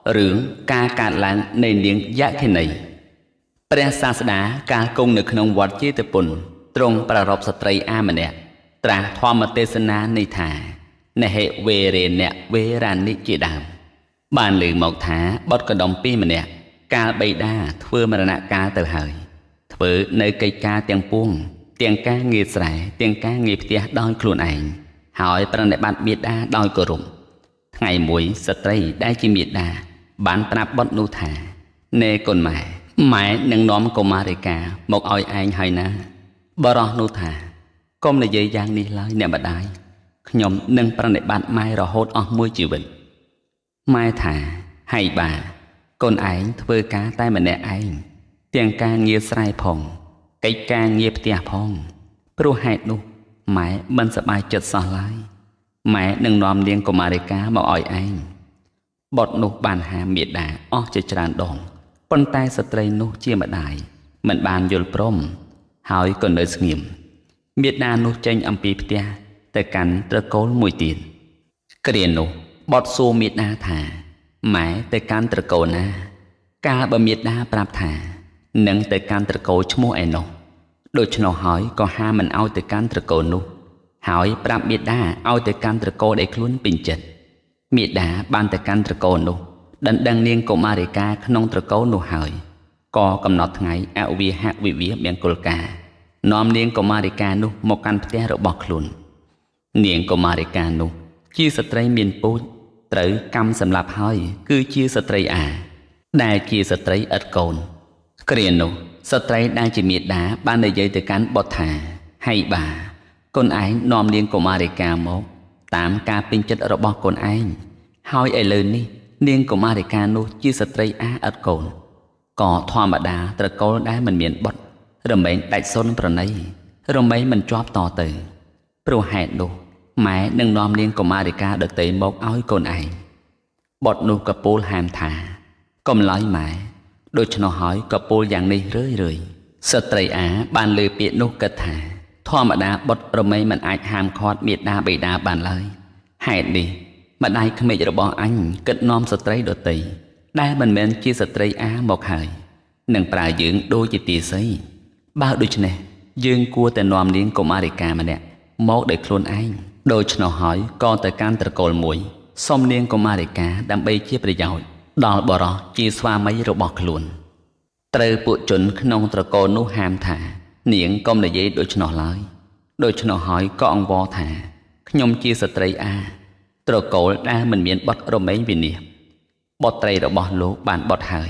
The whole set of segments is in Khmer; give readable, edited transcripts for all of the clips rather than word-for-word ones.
rướng ca cạn láng nền niếng dạ khe nàyព្រះសាស្តាការគង់នៅក្នុងវត្តជាតពុនទ្រង់ប្រារព្ធស្ត្រីអាម្នាក់ត្រាស់ធម្មទេសនានៃថាណហេវេរេណវេរានិជាដើមបានលើមកថាបុត្រកដំពីម្នាក់កាលបិតាធ្វើមរណកាលទៅហើយធ្វើនៅកិច្ចការទាំងពួងទាំងការងារស្រែទាំងការងារផ្ទះដោយខ្លួនឯងហើយប្រណិប័តមេដាដោយគោរពថ្ងៃមួយស្ត្រីដែលជាមេដាបានប្រាប់បុត្រនោះថាណែកូនម៉ែនឹងនាំកុមារិកាមកឲ្យឯងហើយណាបរោះនោះថាកុំនិយាយយ៉ាងនេះឡើយអ្នកម្ដាយខ្ញុំនឹងប្រណិប័តម៉ែរហូតអស់មួយជីវិតម៉ែថាហើយបាកូនឯងធ្វើការតែម្នាក់ឯងទាំងការងារស្រែផងកិច្ចការងារផ្ទះផងព្រោះហេតុនោះម៉ែមិនសប្បាយចិត្តសោះឡើយម៉ែនឹងនាំនាងកុមារិកាមកឲ្យឯងបុត្រនោះបានហាមមេដាអស់ជាច្រើនដងប៉ុន្តែស្ត្រីនោះជាម្ដាយមិនបានយល់ព្រមហើយក៏នៅស្ងៀមមេដានោះចេញអំពីផ្ទះទៅកាន់ត្រកូលមួយទៀតគ្រានោះបុត្រសួរមេដាថាម៉ែទៅកាន់ត្រកូលណាកាលបើមេដាប្រាប់ថានឹងទៅកាន់ត្រកូលឈ្មោះឯនោះដូច្នោះហើយក៏ហាមិនឲ្យទៅកាន់ត្រកូលនោះហើយប្រាប់មេដាឲ្យទៅកាន់ត្រកូលដែលខ្លួនពេញចិត្តមេដាបានទៅកាន់ត្រកូលនោះដណ្ដឹងនាងកុមារិកាក្នុងត្រកូលនោះហើយក៏កំណត់ថ្ងៃអវិហវិវាមង្គលការនាំនាងកុមារិកានោះមកកាន់ផ្ទះរបស់ខ្លួននាងកុមារិកានោះជាស្ត្រីមានពូជត្រូវកម្មសម្លាប់ហើយគឺជាស្ត្រីអាដែលជាស្ត្រីឥតកូនគ្រានោះស្ត្រីដែលជាមេដាបាននិយាយទៅកាន់បុត្រថាហើយបាកូនឯងនាំនាងកុមារិកាមកតាមការពេញចិត្តរបស់កូនឯងហើយឥឡូវនេះនាងកុមារិកានោះជាស្ត្រីអាឥតកូនក៏ធម្មតាត្រកូលដែលមិនមានបុត្ររមែងដាច់សុនប្រណីរមែងមិនជាប់តទៅព្រោះហេតុនោះម៉ែនឹងនាំនាងកុមារិកាដទៃមកឲ្យកូនឯងបុត្រនោះក៏ពោលហាមថាកុំឡើយម៉ែដូច្នោះហើយក៏ពោលយ៉ាងនេះរឿយស្ត្រីអាបានលើពាក្យនោះគិតថាធម្មតាបុត្ររមែងមិនអាចហាមឃាត់មេដាបិតាបានឡើយហេតុនេះម្ដាយក្មេករបស់អញគិតនាំស្ត្រីដទៃដែលមិនមែនជាស្ត្រីអាមកហើយនឹងប្រើយើងដូចជាទាសីបើដូច្នេះយើងគួរតែនាំនាងកុមារិកាម្នាក់មកដោយខ្លួនឯងដូច្នោះហើយក៏ទៅកាន់ត្រកូលមួយសុំនាងកុមារិកាដើម្បីជាប្រយោជន៍ដល់បរោះជាស្វាមីរបស់ខ្លួនត្រូវពួកជនក្នុងត្រកូលនោះហាមថានាងកុំនិយាយដូច្នោះឡើយដូច្នោះហើយក៏អង្វរថាខ្ញុំជាស្ត្រីអាត្រកូលដែលមិនមានបុត្ររមែងវិនាសបុត្រីរបស់លោកបានបុត្រហើយ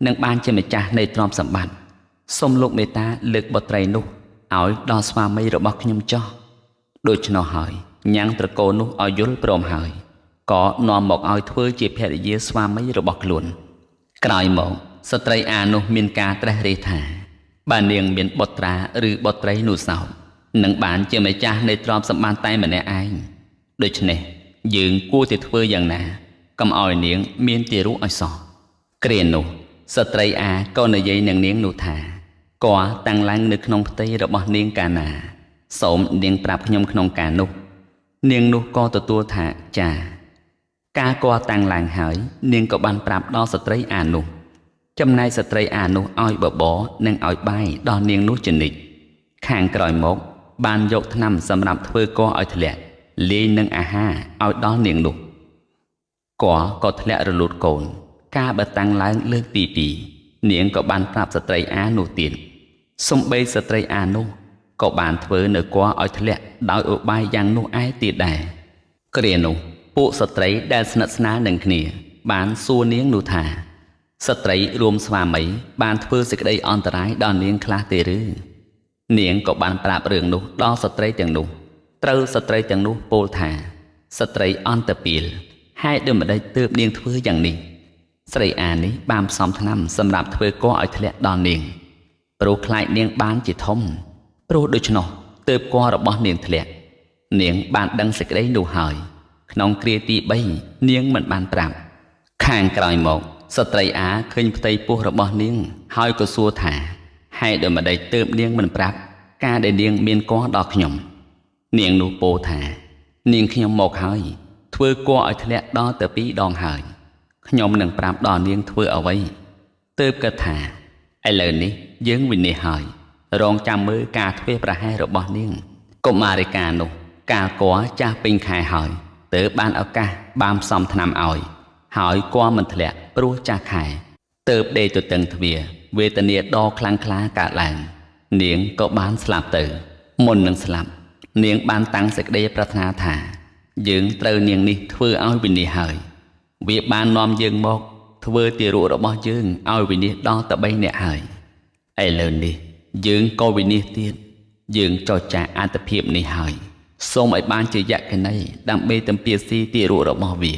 នឹងបានជាម្ចាស់នៃទ្រព្យសម្បត្តិសូមលោកមេត្តាលើកបុត្រីនោះឲ្យដល់ស្វាមីរបស់ខ្ញុំចោះដូច្នោះហើយញ៉ាំងត្រកូលនោះឲ្យយល់ព្រមហើយក៏នាំមកឲ្យធ្វើជាភរិយាស្វាមីរបស់ខ្លួនក្រោយមកស្ត្រីអានោះមានការត្រេះរិះថាបើនាងមានបុត្រាឬបុត្រីនោះសោតនឹងបានជាម្ចាស់នៃទ្រព្យសម្បត្តិតែម្នាក់ឯងដូច្នេះយើងគួរតែធ្វើយ៉ាងណាកុំឲ្យនាងមានទារកឲ្យសោះគ្រានោះស្ត្រីអាក៏និយាយនឹងនាងនោះថាក៏តាំងឡើងនៅក្នុងផ្ទៃរបស់នាងកាណាសូមនាងប្រាប់ខ្ញុំក្នុងការនោះនាងនោះក៏ទទួលថាចាការក៏តាំងឡើងហើយនាងក៏បានប្រាប់ដល់ស្ត្រីអានោះចំណែកស្ត្រីអានោះឲ្យបបរនិងឲ្យបាយដល់នាងនោះជានិច្ចខាងក្រោយមកបានយកថ្នាំសម្រាប់ធ្វើកឲ្យធ្លាក់លាយនឹងអាហារឲ្យដល់នាងនោះក៏ធ្លាក់រលូតកូនការបើតាំងឡើងលើកទី2នាងក៏បានប្រាប់ស្ត្រីអានោះទៀតសំបីស្ត្រីអានោះក៏បានធ្វើនៅឲ្យធ្លាក់ដោយឧបាយយ៉ាងនោះឯទៀតដែរគ្រានោះពួកស្ត្រីដែលស្និទ្ធស្នាលនឹងគ្នាបានសួរនាងនោះថាស្ត្រីរួមស្វាមីបានធ្វើសេចក្តីអន្តរាយដល់នាងខ្លះទេឬនាងក៏បានប្រាប់រឿងនោះដល់ស្ត្រីទាំងនោះត្រូវស្ត្រីទាំងនោះពោលថាស្ត្រីអន្តពាលហេតុដូចម្ដេចទើបនាងធ្វើយ៉ាងនេះស្រីអានេះបានផ្សំថ្នាំសម្រាប់ធ្វើកឲ្យធ្លាក់ដល់នាងព្រោះខ្លាចនាងបានជាធំព្រោះដូច្នោះទើបករបស់នាងធ្លាក់នាងបានដឹងសេចក្តីនោះហើយក្នុងគ្រាទី3នាងមិនបានប្រាប់ខាងក្រោយមកស្ត្រីអាឃើញផ្ទៃពោះរបស់នាងហើយក៏សួរថាហេតុដូចម្ដេចទើបនាងមិនប្រាប់ការដែលនាងមានកដល់ខ្ញុំនាងនោះពោលថានាងខ្ញុំមកហើយធ្វើកឲ្យធ្លាក់ដល់ទៅ2ដងហើយ ខ្ញុំនឹងប្រាប់ដល់នាងធ្វើអ្វីទើបគិតថាឥឡូវនេះយើងវិនិច្ឆ័យហើយរងចាំមើលការធ្វើប្រហែសរបស់នាងកុមារិកានោះកាលគាចាស់ពេញខែហើយទើបបានឱកាសបានផ្សំថ្នាំឲ្យហើយគាមិនធ្លាក់ព្រោះចាស់ខែទើបដេកទៅតឹងទ្វារវេទនាដ៏ខ្លាំងក្លាកើតឡើងនាងក៏បានស្លាប់ទៅមុននឹងស្លាប់នាងបានតាំងសេចក្តីប្រាថ្នាថាយើងត្រូវនាងនេះធ្វើឲ្យវិនិច្ឆ័យហើយវាបាននាំយើងមកធ្វើទារករបស់យើងឲ្យវិនិច្ឆ័យដល់តែ3នាក់ហើយឥឡូវនេះយើងក៏វិនិច្ឆ័យទៀតយើងចរចាអត្តភាពនេះហើយសូមឲ្យបានជាយក្ខិនីដើម្បីទំពាស៊ីទារករបស់វា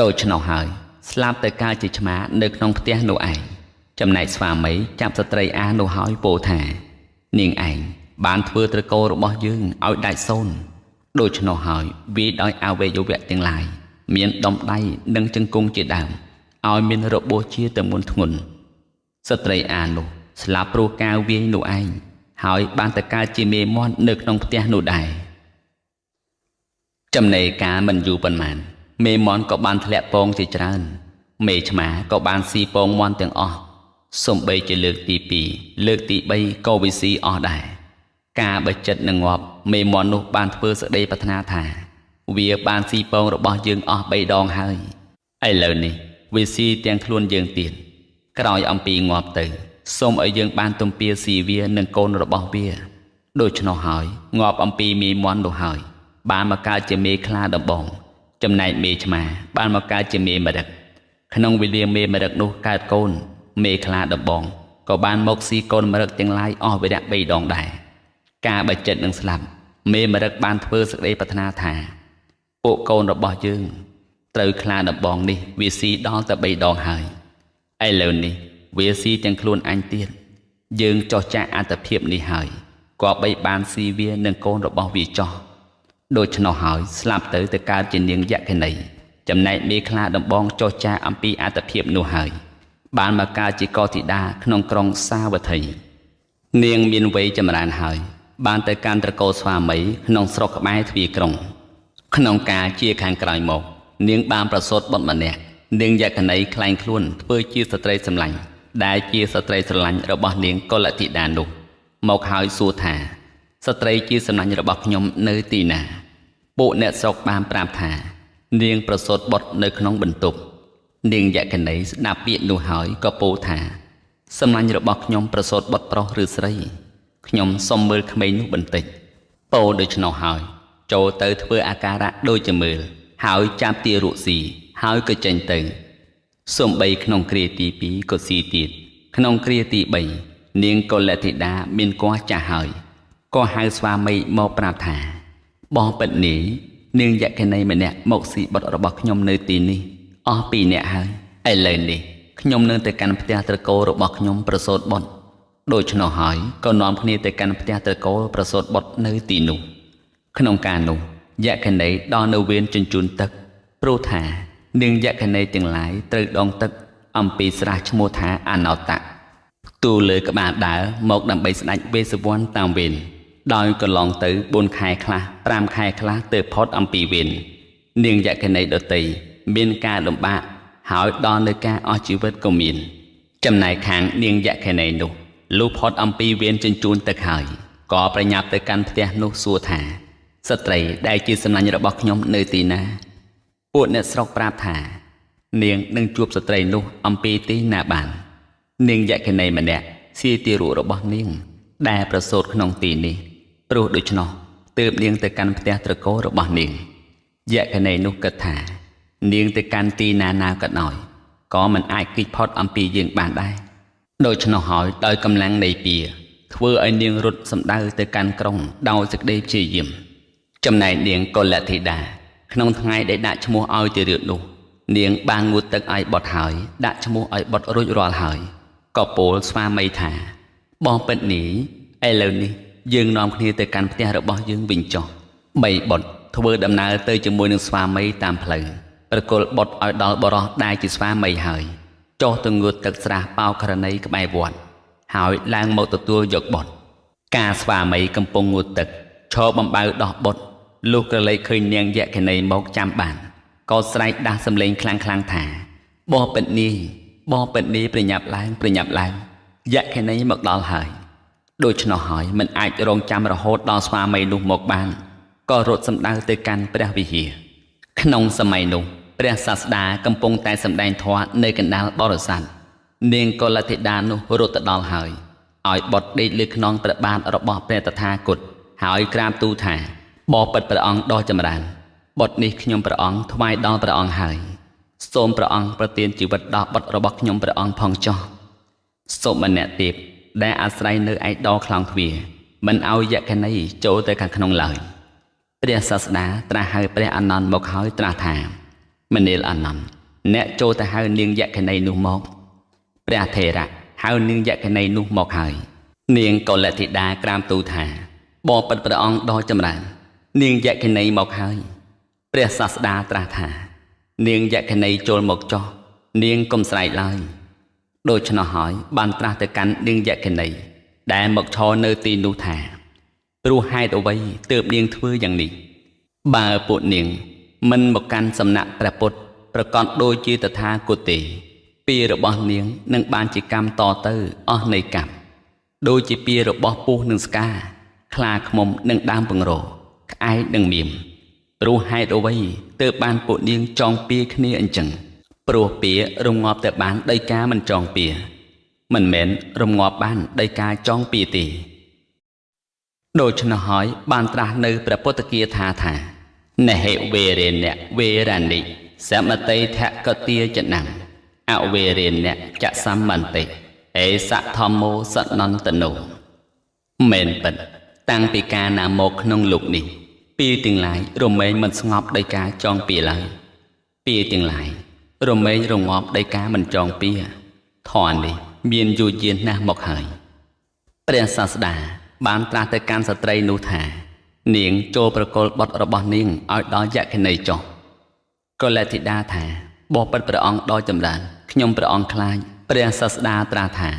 ដូច្នោះហើយស្លាប់ទៅកើតជាឆ្មានៅក្នុងផ្ទះនោះឯងចំណែកស្វាមីចាប់ស្ត្រីអានោះហើយពោលថានាងឯងបានធ្វើត្រកូលរបស់យើងឲ្យដាច់សូន្យដូច្នោះហើយវាដោយអវយវៈទាំងឡាយមានដុំដៃនិងជង្គង់ជាដើមឲ្យមានរបួសជាទម្ងន់ធ្ងន់ស្ត្រីអានោះស្លាប់ព្រោះការវាយនោះឯងហើយបានទៅកើតជាមេមាន់នៅក្នុងផ្ទះនោះដែរចំណេរកាលមិនយូរប៉ុន្មានមេមាន់ក៏បានធ្លាក់ពងជាច្រើនមេឆ្មាក៏បានស៊ីពងមាន់ទាំងអស់សំបីជាលើកទី2លើកទី3ក៏វាស៊ីអស់ដែរការបើចិត្តនឹងងាប់មេមាន់នោះបានធ្វើសេចក្តីប្រាថ្នាថាវាបានស៊ីពងរបស់យើងអស់3ដងហើយឥឡូវនេះវាស៊ីទាំងខ្លួនយើងទៀតក្រោយអំពីងាប់ទៅសូមឲ្យយើងបានទំពាស៊ីវានិងកូនរបស់វាដូច្នោះហើយងាប់អំពីមេមាន់នោះហើយបានមកកើតជាមេខ្លាដំបងចំណែកមេឆ្មាបានមកកើតជាមេមរឹកក្នុងវេលាមេមរឹកនោះកើតកូនមេខ្លាដំបងក៏បានមកស៊ីកូនមរឹកទាំងឡាយអស់វរៈ3ដងដែរការបើចិត្តនឹងស្លាប់មេមរឹកបានធ្វើសេចក្តីប្រាថ្នាថាពួកកូនរបស់យើងត្រូវខ្លាដំបងនេះវាស៊ីដល់តែ3ដងហើយឥឡូវនេះវាស៊ីទាំងខ្លួនអញទៀតយើងចោះចាក់អត្តភាពនេះហើយក៏បីបានស៊ីវានឹងកូនរបស់វាចោះដូច្នោះហើយស្លាប់ទៅកើតជានាងយក្ខិនីចំណែកមេខ្លាដំបងចោះចាក់អំពីអត្តភាពនោះហើយបានមកកើតជាកោធីតាក្នុងក្រុងសាវត្ថីនាងមានវ័យចម្រើនហើយបានទៅកាន់ត្រកូលស្វាមីក្នុងស្រុកក្បែរទ្វារក្រុងក្នុងការជាខាងក្រោយមកនាងបានប្រសូតបុត្រម្នាក់នាងយក្ខិនីខ្លែងខ្លួនធ្វើជាស្ត្រីសម្លាញ់ដែលជាស្ត្រីស្រឡាញ់របស់នាងកុលធីតានោះមកហើយសួរថាស្ត្រីជាសម្លាញ់របស់ខ្ញុំនៅទីណាពួកអ្នកស្រុកបានប្រាប់ថានាងប្រសូតបុត្រនៅក្នុងបន្ទប់នាងយក្ខិនីស្ដាប់ពាក្យនោះហើយក៏ពោលថាសម្លាញ់របស់ខ្ញុំប្រសូតបុត្រប្រុសឬស្រីខ្ញុំសុំមើលក្មេងនោះបន្តិចពោលដូច្នោះហើយចូលទៅធ្វើអាការៈដូចជាមើលហើយចាប់ទារកស៊ីហើយក៏ចេញទៅសំបីក្នុងគ្រាទី2ក៏ស៊ីទៀតក្នុងគ្រាទី3នាងកុលធីតាមានគភ៌ចាស់ហើយក៏ហៅស្វាមីមកប្រាប់ថាបងពិតនាងយក្ខិនីម្នាក់មកស៊ីបុត្ររបស់ខ្ញុំនៅទីនេះអស់2នាក់ហើយឥឡូវនេះខ្ញុំនឹងទៅកាន់ផ្ទះត្រកូលរបស់ខ្ញុំប្រសូតបុត្រដូច្នោះហើយក៏នាំគ្នាទៅកាន់ផ្ទះត្រកូលប្រសូតបុត្រនៅទីនោះក្នុងការនោះយក្ខិនីដល់នៅវេនជញ្ជូនទឹកព្រោះថានាងយក្ខិនីទាំងឡាយត្រូវដងទឹកអំពីស្រះឈ្មោះថាអណោតៈទូលើក្បាលដើរមកដើម្បីស្ដេចវេស្សវណ្ណតាមវេនដោយកន្លងទៅ4ខែខ្លះ5ខែខ្លះទៅផុតអំពីវេននាងយក្ខិនីដទៃមានការលំបាកហើយដល់នៅការអស់ជីវិតក៏មានចំណែកខាងនាងយក្ខិនីនោះលុះផុតអំពីវេនជញ្ជូនទឹកហើយក៏ប្រញាប់ទៅកាន់ផ្ទះនោះសួរថាស្ត្រីដែលជាសម្លាញ់របស់ខ្ញុំនៅទីណាពួកអ្នកស្រុកប្រាប់ថានាងនឹងជួបស្ត្រីនោះអំពីទីណាបាននាងយក្ខិនីម្នាក់ស៊ីទារករបស់នាងដែលប្រសូតក្នុងទីនេះព្រោះដូច្នោះទើបនាងទៅកាន់ផ្ទះត្រកូលរបស់នាងយក្ខិនីនោះគិតថានាងទៅកាន់ទីណាក៏ដោយក៏មិនអាចគេចផុតអំពីយើងបានដែរដូច្នោះហើយដោយកម្លាំងនៃពៀធ្វើឲ្យនាងរត់សម្ដៅទៅកាន់ក្រុងដោយសេចក្តីព្យាយាមចំណែកនាងកុលធីតាក្នុងថ្ងៃដែលដាក់ឈ្មោះឲ្យទារកនោះនាងបានងូតទឹកឲ្យបុត្រហើយដាក់ឈ្មោះឲ្យបុត្ររួចរាល់ហើយក៏ពោលស្វាមីថាបងពិតនេះឥឡូវនេះយើងនាំគ្នាទៅកាន់ផ្ទះរបស់យើងវិញចុះ3បុត្រធ្វើដំណើរទៅជាមួយនឹងស្វាមីតាមផ្លូវប្រគល់បុត្រឲ្យដល់បរោះដែលជាស្វាមីហើយចុះទៅងូតទឹកស្រះបោក្រណីក្បែរវត្តហើយឡើងមកទទួលយកបុត្រការស្វាមីកំពុងងូតទឹកឈរបំបៅដោះបុត្រលុះក្រឡេកឃើញនាងយក្ខិនីមកចាំបានក៏ស្រែកដាស់សំឡេងខ្លាំងៗថា บอเป็นนี้ประหยับล้างยะแค่นี้หมดดอลหายโดยชนหอยมันอาจรองจำระหดดอสวาไม่ลุกหมกบานก็รถสำดาวเตกันพระวิเหียขนงสมัยนุ่มพระศาสดากำปงแต่สำแดงทว่าในกันดาลบริษัทเนียงกลติดานุรถดอลหายอ่อยบดได้เลือกขนองประบาลระบอบเปรตทากดหายกรามตูถ่าบอปิดประองดอจำรานบทนี้ขยมประองทวายดอประองหายโสมประองประเตียนจีวัดดอบดระบอกขยมประองพองจอโสมมันเนติบได้อาศัยเนื้อไอดอคลองทวีมันเอาแยกกันในโจแต่การขนมเลยเปรียศาสนาตราหายเปรียอนันต์บอกหายตราถามมันเนลอนันต์เนโจแต่หายเนียงแยกกันในนุมกเปรียเทระหายเนียงแยกกันในนุมกหายเนียงกอลติดากรามตูถาบอปัดประองดอจำรานเนียงแยกกันในมกหายเปรียศาสนาตราถาเนียงแยกกันในโจลมกจอเนียงกลมใส่เลยโดยชนหอยบานตราตะกันเนียงแยกกันในได้หมกชอเนตีนูถารู้ให้ตัวไว้เติบเนียงทั่วอย่างนี้บาปุเนียงมันหมกกันสำนักประปุตประกอบโดยจีตถากุติปีระบอบเนียงหนึ่งบานจิกรรมต่อเตออ้อในกับโดยจีปีระบอบปูหนึ่งสกาคลาขมมหนึ่งดามปังโรไอหนึ่งเมียมรู้ให้ตัวไว้เติบบานปุเนียงจองปีขณีอันจังปลัวเปียรงงอบแต่บ้านได้กามันจองเปียมันเหม็นรงงอบบ้านได้กาจองปีตีโดยชนหอยบานตราในประพุทธเกียรธาถาในเหเวเรนเนเวรันดิสมเตยแทะกเตียจะนังอเวเรนเนจะสัมมันติเอสะธรรมโมสนันตโนเมนเปิดตั้งปีกานาโมกนงลุกนี่ปีติงไหลรวมเมย์มันสงบได้กาจองปีเลยปีติงไหลรวมเมย์รงงอบได้กามันจองปีถอนนี่เบียนยูเยียนนาหมกหายเปลี่ยนศาสดาบานตราแต่การสตรีนูถาเนียงโจประกอลบดระบอบนิ่งเอาดอยแยกในจอก็และธิดาถาบอกเป็นประองดอยจำรานขยมประองคลายเปลี่ยนศาสดาตราถา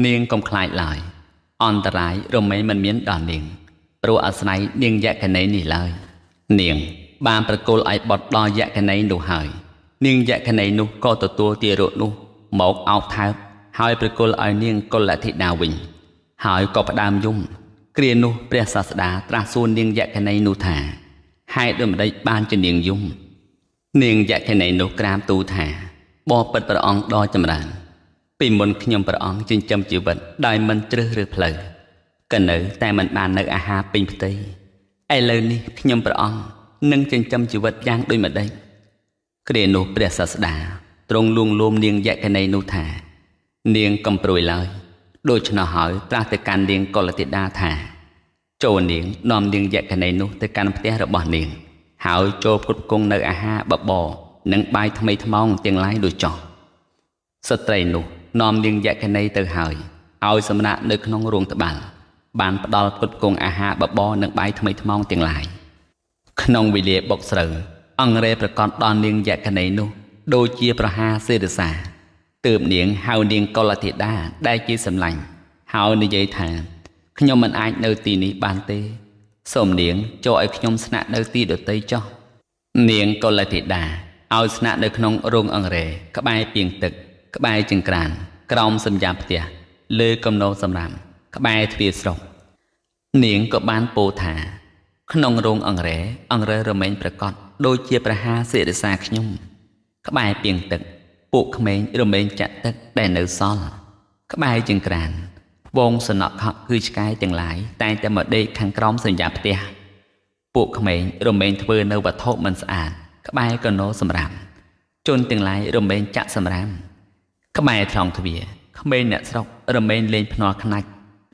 เนียงกำคลายลอยอันตรายรวมเมย์มันเมียนดอนเนียงปรัวอาศัยเนียงแยกในนี่เลยเนียงบานประกอลไอบดดอยแยกในนูหายเนียงแยกในนูก็ตัวเตียรุนูหมกเอาเท้าหายประกอลไอเนียงก็และธิดาวิญหายก็ประดามยุ่งเกลียนุเปรียศาสดาตราสูนเนียงแยกในนูถาให้เดิมได้บ้านจะเนียงยุ่งเนียงแยกในนูกรามตูถาบอปิดประองดอจำรานปีมนขยมประองจึงจำจีบัดได้มันเจริญหรือเพลอกันเนอแต่มันบานในอาหารปิงพตีไอเลยนี่ขยมประองนึ่งจึงจำจีบัดย่างด้วยมาได้เกลียนุเปรียศาสดาตรงลุงลมเนียงแยกในนูถาเนียงกำปรุยเลยโดยชนหอยตราแต่การเลียงกอลติดาถาโจเนียงนอมเลียงแยกกันในนุแต่การเตะระบอบเนียงหายโจพุดกงในอาหารบบอหนังใบทำไมทมองเตียงไล่โดยจอสตรีนุนอมเลียงแยกกันในเตอหายเอาสมณะในขนมรวงตะบานบานปดอลพุดกงอาหารบบอหนังใบทำไมทมองเตียงไล่ขนมวิเลียบกเสืออังเรประกอบตอนเลียงแยกกันในนุโดยเจียประหาเสดสาตื่มเนียงเฮาเนียงกอลติดาได้จีสำลังเฮาในใจถาขยมมันอายเนตีนี้บานเตสมเนียงโจไอขยมสนะเนตีโดเตจ่อเนียงกอลติดาเอาสนะเนขนงรงอังเรกบายเปียงตึกกบายจึงกรานกรอมสัญญาเตียเลือกำโนสำรามกบายทวีสกเนียงก็บานโปถาขนงรงอังเรระเมนประกอบโดยเจียประหาเสดสาขยมกบายเปียงตึกปุกเมนรเมนจัดตึกแต่เนื้อซอลกบายจึงกรานวงสนอขับคือสกายจังหลายแต่แต่หมดได้ขังกรอมสัญญาเตียปุกเมนรเมนทเวเนื้อวัตถุมันสะอาดกบายก็โนสำรามจนจังหลายรเมนจะสำรามกบายทองทวีขเมนเนสรกรเมนเลนพนอขนัก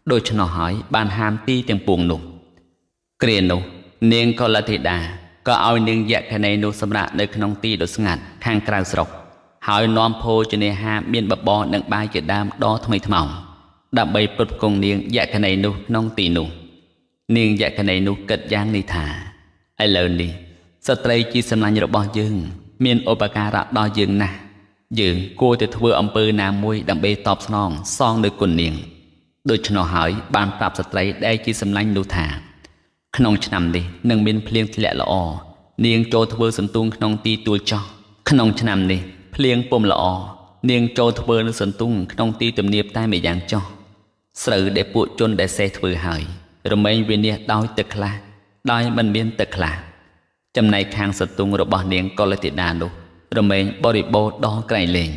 โดยชนหอยบานหามตีเตียงปวงหนุกเกลียนนุเนียงกอลติดาก็เอาเนียงแยกในนุสำระในขนมตีโดยสงัดข้างกลางสรกหายน้อมโพจเนหาเมียนบบอหนังใบเจดามดอทำไมทมองดับใบปลุกกงเนียงแยกในนุน้องตีนุเนียงแยกในนุเกิดย่างนิทาไอเลินดีสตรีจีสำลังระบอยึงเมียนโอปการะดอยึงนะยึงกูจะทเวอำเภอนามวยดับใบตอบสนองซองโดยกุนเนียงโดยชนหายบานปราบสตรีได้จีสำลังนุธาขนมฉนำดีหนึ่งเมียนเพลียงทะเลละอเนียงโจทเวอสันตุงขนมตีตัวจอขนมฉนำดี ភ្លៀងពុំល្អនាងចូលធ្វើនៅសន្ទុងក្នុងទីទំនាបតែម្យ៉ាងចោះស្រូវដែលពួកជនដែលសេះធ្វើហើយរមែងវិនិច្ឆ័យដោយទឹកខ្លះដោយមិនមានទឹកខ្លះចំណែកខាងសន្ទុងរបស់នាងកុលធីតានោះរមែងបរិបូរណ៍ដល់ក្រៃលែង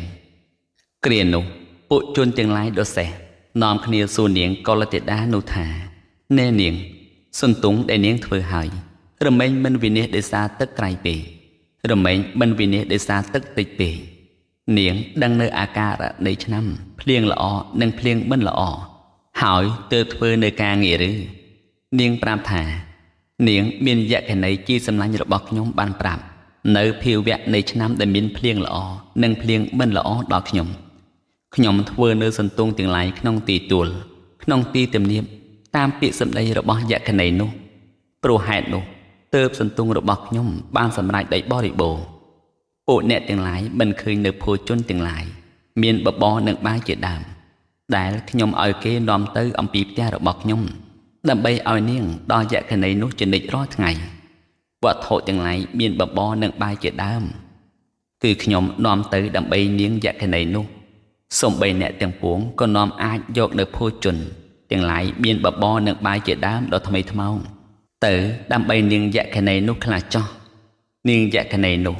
គ្រានោះពួកជនទាំងឡាយដ៏សេះនាំគ្នាសួរនាងកុលធីតានោះថាណែនាងសន្ទុងដែលនាងធ្វើហើយរមែងមិនវិនិច្ឆ័យដោយសារទឹកក្រៃពេករមែងមិនវិនិច្ឆ័យដោយសារទឹកតិចពេកនាងដឹងនៅអាការៈនៃឆ្នាំភ្លៀងល្អនិងភ្លៀងមិនល្អហើយទើបធ្វើនៅការងារឬនាងប្រាប់ថានាងមានយក្ខិនីជាសម្លាញ់របស់ខ្ញុំបានប្រាប់នៅភាវៈនៃឆ្នាំដែលមានភ្លៀងល្អនិងភ្លៀងមិនល្អដល់ខ្ញុំធ្វើនៅសន្ទង់ទាំងឡាយក្នុងទីទួលក្នុងទីទំនាបតាមពាក្យសម្ដីរបស់យក្ខិនីនោះព្រោះហេតុនោះទើបសន្ទង់របស់ខ្ញុំបានសម្រេចដោយបរិបូរណ៍ពួកអ្នកទាំងឡាយមិនឃើញនៅភោជនទាំងឡាយមានបបរនិងបាយជាដើមដែលខ្ញុំឲ្យគេនាំទៅអំពីផ្ទះរបស់ខ្ញុំដើម្បីឲ្យនាងដល់យក្ខិនីនោះជានិច្ចរាល់ថ្ងៃវត្ថុទាំងឡាយមានបបរនិងបាយជាដើមគឺខ្ញុំនាំទៅដើម្បីនាងយក្ខិនីនោះសូម្បីអ្នកទាំងពួងក៏នាំអាចយកនៅភោជនទាំងឡាយមានបបរនិងបាយជាដើមដ៏ថ្មីថ្មោងទៅដើម្បីនាងយក្ខិនីនោះខ្លះចោះនាងយក្ខិនីនោះ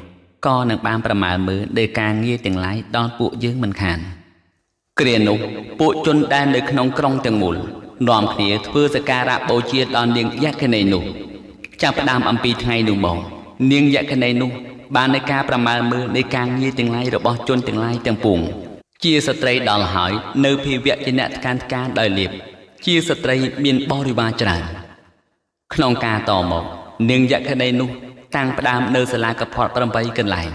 ក៏នឹងបានប្រមាលមើលលើការងារទាំងឡាយដល់ពួកយើងមិនខានគ្រានោះពួកជនដែលនៅក្នុងក្រុងទាំងមូលនាំគ្នាធ្វើសក្ការៈបូជាដល់នាងយក្ខិនីនោះចាប់ផ្ដើមអំពីថ្ងៃនោះមកនាងយក្ខិនីនោះបាននៃការប្រមាលមើលនៃការងារទាំងឡាយរបស់ជនទាំងឡាយទាំងពួងជាស្ត្រីដល់ហើយនៅភាវៈជាអ្នកថ្កានថ្កានដោយលៀបជាស្ត្រីមានបរិវារច្រើនក្នុងការតមកនាងយក្ខិនីនោះតាំងផ្ដើមនៅសាលាកផាត់8កន្លែង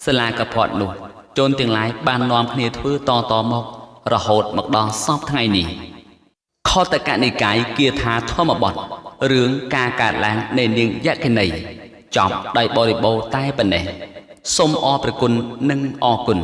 សាលាកផាត់នោះជនទាំងឡាយបាននាំគ្នាធ្វើតមករហូតមកដល់សពថ្ងៃនេះខតកនិកាយគាថាធម្មបទរឿងការកើតឡើងនៃនាងយក្ខិនីចប់ដោយបរិបូរណ៍តែប៉ុណ្ណេះសូមអរព្រគុណនិងអរគុណ